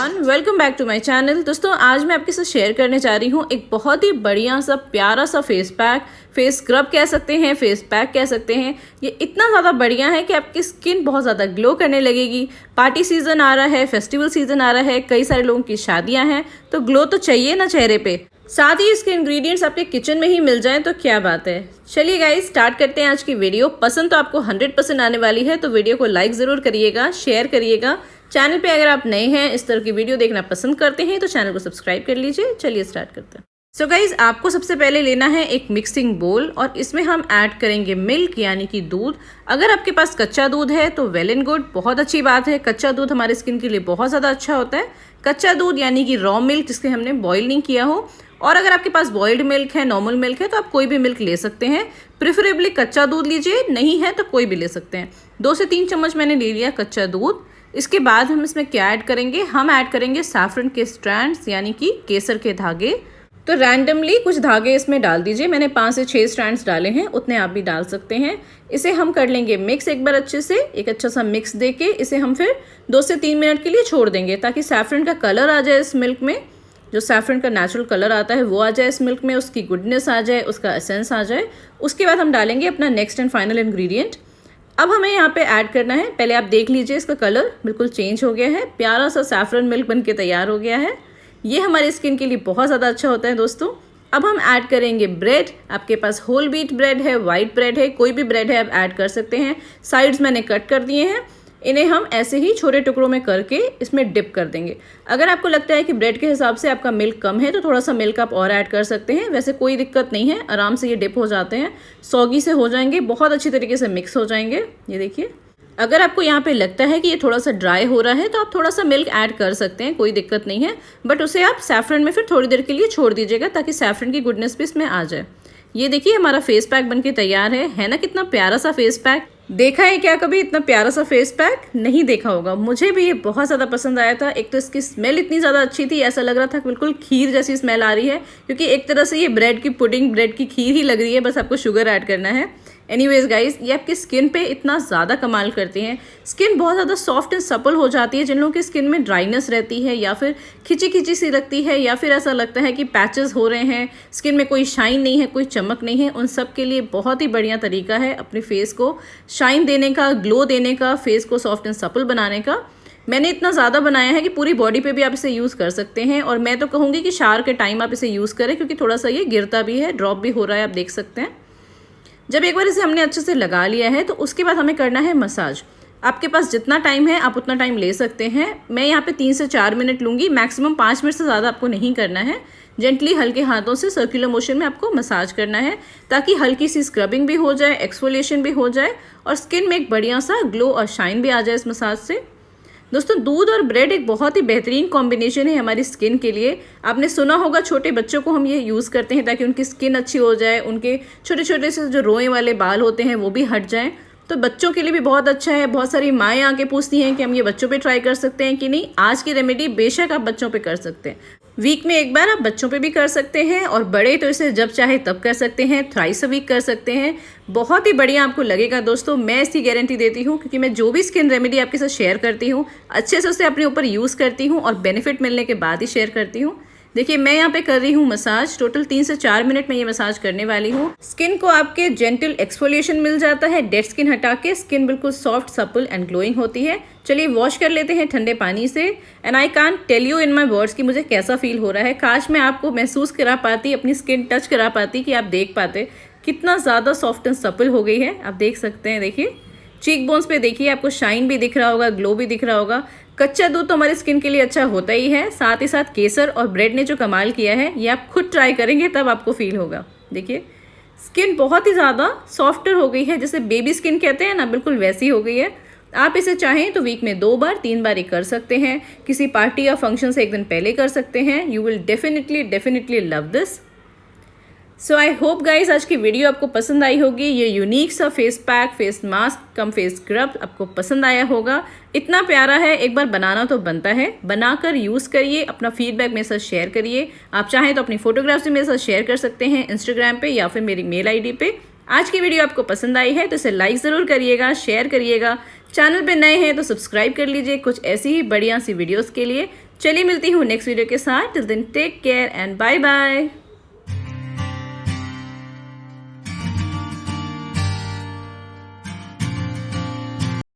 Everyone, welcome back to my channel. दोस्तों आज मैं आपके साथ शेयर करने जा रही हूँ एक बहुत ही बढ़िया सा प्यारा सा फेस पैक, फेस स्क्रब कह सकते हैं, फेस पैक कह सकते हैं। ये इतना ज़्यादा बढ़िया है कि आपकी स्किन बहुत ज़्यादा ग्लो करने लगेगी। पार्टी सीजन आ रहा है, फेस्टिवल सीजन आ रहा है, कई सारे लोगों की शादियाँ हैं, तो ग्लो तो चाहिए ना चेहरे पे। साथ ही इसके इंग्रेडिएंट्स आपके किचन में ही मिल जाएं तो क्या बात है। चलिए गाइस स्टार्ट करते हैं आज की वीडियो। पसंद तो आपको 100% आने वाली है, तो वीडियो को लाइक ज़रूर करिएगा, शेयर करिएगा। चैनल पे अगर आप नए हैं, इस तरह की वीडियो देखना पसंद करते हैं तो चैनल को सब्सक्राइब कर लीजिए। चलिए स्टार्ट करते हैं। सो गाइज आपको सबसे पहले लेना है एक मिक्सिंग बोल और इसमें हम ऐड करेंगे मिल्क यानी कि दूध। अगर आपके पास कच्चा दूध है तो वेल एंड गुड, बहुत अच्छी बात है। कच्चा दूध हमारे स्किन के लिए बहुत ज़्यादा अच्छा होता है। कच्चा दूध यानी कि रॉ मिल्क जिसके हमने बॉयल नहीं किया हो, और अगर आपके पास बॉइल्ड मिल्क है, नॉर्मल मिल्क है, तो आप कोई भी मिल्क ले सकते हैं। प्रेफरेबली कच्चा दूध लीजिए, नहीं है तो कोई भी ले सकते हैं। 2 से 3 चम्मच मैंने ले लिया कच्चा दूध। इसके बाद हम इसमें क्या ऐड करेंगे, हम ऐड करेंगे सैफरन के स्ट्रैंड्स यानी कि केसर के धागे। तो रैंडमली कुछ धागे इसमें डाल दीजिए। मैंने 5 से 6 स्ट्रैंड्स डाले हैं, उतने आप भी डाल सकते हैं। इसे हम कर लेंगे मिक्स एक बार अच्छे से, एक अच्छा सा मिक्स देके इसे हम फिर 2 से 3 मिनट के लिए छोड़ देंगे ताकि सैफरन का कलर आ जाए इस मिल्क में। जो सैफरन का नेचुरल कलर आता है वो आ जाए इस मिल्क में, उसकी गुडनेस आ जाए, उसका एसेंस आ जाए। उसके बाद हम डालेंगे अपना नेक्स्ट एंड फाइनल इंग्रेडिएंट। अब हमें यहाँ पे ऐड करना है, पहले आप देख लीजिए इसका कलर बिल्कुल चेंज हो गया है, प्यारा सा सैफरन मिल्क बनके तैयार हो गया है। ये हमारी स्किन के लिए बहुत ज़्यादा अच्छा होता है दोस्तों। अब हम ऐड करेंगे ब्रेड। आपके पास होल व्हीट ब्रेड है, वाइट ब्रेड है, कोई भी ब्रेड है आप ऐड कर सकते हैं। साइड्स मैंने कट कर दिए हैं, इन्हें हम ऐसे ही छोटे टुकड़ों में करके इसमें डिप कर देंगे। अगर आपको लगता है कि ब्रेड के हिसाब से आपका मिल्क कम है तो थोड़ा सा मिल्क आप और ऐड कर सकते हैं, वैसे कोई दिक्कत नहीं है, आराम से ये डिप हो जाते हैं, सॉगी से हो जाएंगे, बहुत अच्छी तरीके से मिक्स हो जाएंगे। ये देखिए, अगर आपको यहाँ पे लगता है कि ये थोड़ा सा ड्राई हो रहा है तो आप थोड़ा सा मिल्क ऐड कर सकते हैं, कोई दिक्कत नहीं है, बट उसे आप सैफरन में फिर थोड़ी देर के लिए छोड़ दीजिएगा ताकि सैफरन की गुडनेस भी इसमें आ जाए। ये देखिए हमारा फेस पैक बनके तैयार है ना, कितना प्यारा सा फेस पैक। देखा है क्या कभी इतना प्यारा सा फेस पैक? नहीं देखा होगा। मुझे भी ये बहुत ज़्यादा पसंद आया था। एक तो इसकी स्मेल इतनी ज़्यादा अच्छी थी, ऐसा लग रहा था बिल्कुल खीर जैसी स्मेल आ रही है, क्योंकि एक तरह से ये ब्रेड की पुडिंग, ब्रेड की खीर ही लग रही है, बस आपको शुगर ऐड करना है। एनीवेज गाइज, ये आपकी स्किन पे इतना ज़्यादा कमाल करती हैं। स्किन बहुत ज़्यादा सॉफ्ट एंड सपल हो जाती है। जिन लोगों की स्किन में ड्राइनेस रहती है या फिर खिंची खिंची सी लगती है या फिर ऐसा लगता है कि पैचेस हो रहे हैं, स्किन में कोई शाइन नहीं है, कोई चमक नहीं है, उन सब के लिए बहुत ही बढ़िया तरीका है अपने फेस को शाइन देने का, ग्लो देने का, फेस को सॉफ्ट एंड सपल बनाने का। मैंने इतना ज़्यादा बनाया है कि पूरी बॉडी पे भी आप इसे यूज़ कर सकते हैं, और मैं तो कहूँगी कि शावर के टाइम आप इसे यूज़ करें, क्योंकि थोड़ा सा ये गिरता भी है, ड्रॉप भी हो रहा है, आप देख सकते हैं। जब एक बार इसे हमने अच्छे से लगा लिया है तो उसके बाद हमें करना है मसाज। आपके पास जितना टाइम है आप उतना टाइम ले सकते हैं। मैं यहाँ पे 3 से 4 मिनट लूँगी, मैक्सिमम 5 मिनट से ज़्यादा आपको नहीं करना है। जेंटली हल्के हाथों से सर्कुलर मोशन में आपको मसाज करना है ताकि हल्की सी स्क्रबिंग भी हो जाए, एक्सफोलिएशन भी हो जाए और स्किन में एक बढ़िया सा ग्लो और शाइन भी आ जाए इस मसाज से। दोस्तों दूध और ब्रेड एक बहुत ही बेहतरीन कॉम्बिनेशन है हमारी स्किन के लिए। आपने सुना होगा छोटे बच्चों को हम ये यूज़ करते हैं ताकि उनकी स्किन अच्छी हो जाए, उनके छोटे छोटे से जो रोए वाले बाल होते हैं वो भी हट जाएं। तो बच्चों के लिए भी बहुत अच्छा है। बहुत सारी माएँ आके पूछती हैं कि हम ये बच्चों पे ट्राई कर सकते हैं कि नहीं। आज की रेमेडी बेशक आप बच्चों पे कर सकते हैं, वीक में एक बार आप बच्चों पे भी कर सकते हैं, और बड़े तो इसे जब चाहे तब कर सकते हैं, थ्राइस अ वीक कर सकते हैं। बहुत ही बढ़िया आपको लगेगा दोस्तों, मैं इसकी गारंटी देती हूँ, क्योंकि मैं जो भी स्किन रेमेडी आपके साथ शेयर करती हूँ अच्छे से उसे अपने ऊपर यूज़ करती हूँ और बेनिफिट मिलने के बाद ही शेयर करती हूँ। देखिए मैं यहाँ पे कर रही हूँ मसाज, टोटल 3 से 4 मिनट में ये मसाज करने वाली हूँ। स्किन को आपके जेंटल एक्सफोलिएशन मिल जाता है, डेड स्किन हटा के स्किन बिल्कुल सॉफ्ट, सपल एंड ग्लोइंग होती है। चलिए वॉश कर लेते हैं ठंडे पानी से। And I can't tell you in my words कि मुझे कैसा फील हो रहा है। काश मैं आपको महसूस करा पाती, अपनी स्किन टच करा पाती, कि आप देख पाते कितना ज़्यादा सॉफ्ट एंड सपल हो गई है। आप देख सकते हैं, देखिए चीक बोन्स पे देखिए, आपको शाइन भी दिख रहा होगा, ग्लो भी दिख रहा होगा। कच्चा दूध तो हमारी स्किन के लिए अच्छा होता ही है, साथ ही साथ केसर और ब्रेड ने जो कमाल किया है ये आप खुद ट्राई करेंगे तब आपको फील होगा। देखिए स्किन बहुत ही ज़्यादा सॉफ्टर हो गई है, जैसे बेबी स्किन कहते हैं ना, बिल्कुल वैसी हो गई है। आप इसे चाहें तो वीक में 2 बार 3 बार ही कर सकते हैं। किसी पार्टी या फंक्शन से एक दिन पहले कर सकते हैं। You will definitely love this. So I hope guys आज की वीडियो आपको पसंद आई होगी। ये यूनिक सा फेस पैक, फेस मास्क कम फेस स्क्रब आपको पसंद आया होगा। इतना प्यारा है, एक बार बनाना तो बनता है। बनाकर यूज़ करिए, अपना फीडबैक मेरे साथ शेयर करिए। आप चाहें तो अपनी फोटोग्राफ्स भी मेरे साथ शेयर कर सकते हैं इंस्टाग्राम पे या फिर मेरी मेल आईडी पे। आज की वीडियो आपको पसंद आई है तो इसे लाइक ज़रूर करिएगा, शेयर करिएगा। चैनल पे नए हैं तो सब्सक्राइब कर लीजिए कुछ ऐसी ही बढ़िया सी वीडियोज़ के लिए। चलिए मिलती हूँ नेक्स्ट वीडियो के साथ। Till then take care and bye bye.